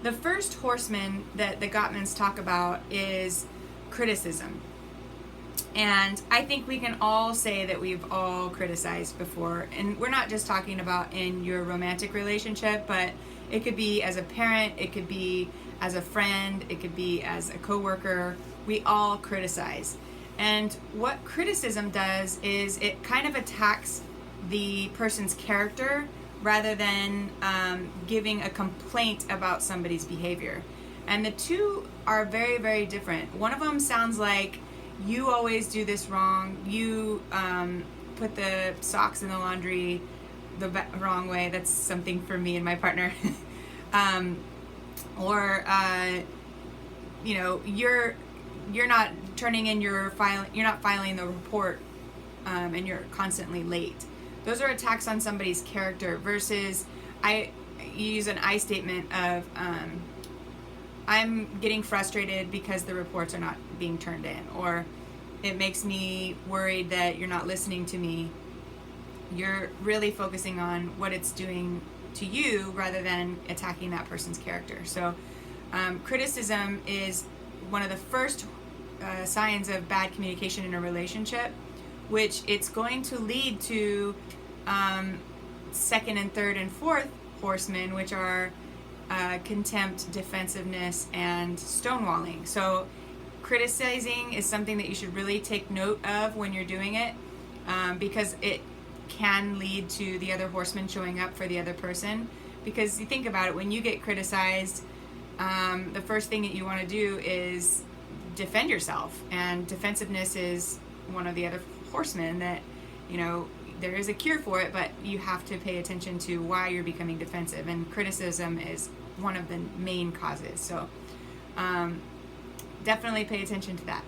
The first horseman that the Gottmans talk about is criticism. And I think we can all say that we've all criticized before. And we're not just talking about in your romantic relationship, but it could be as a parent, it could be as a friend, it could be as a coworker. We all criticize. And what criticism does is it kind of attacks the person's character rather than giving a complaint about somebody's behavior. And the two are very, very different. One of them sounds like, you always do this wrong. You put the socks in the laundry the wrong way. That's something for me and my partner. Or you're not turning in your file. You're not filing the report, and you're constantly late. Those are attacks on somebody's character. Versus, you use an I statement of, I'm getting frustrated because the reports are not being turned in, or it makes me worried that you're not listening to me. You're really focusing on what it's doing to you rather than attacking that person's character. So criticism is one of the first signs of bad communication in a relationship, which it's going to lead to second and third and fourth horsemen, which are contempt, defensiveness, and stonewalling. So criticizing is something that you should really take note of when you're doing it, because it can lead to the other horseman showing up for the other person. Because you think about it, when you get criticized, the first thing that you want to do is defend yourself, and defensiveness is one of the other horsemen that, there is a cure for it, but you have to pay attention to why you're becoming defensive, and criticism is one of the main causes. So definitely pay attention to that.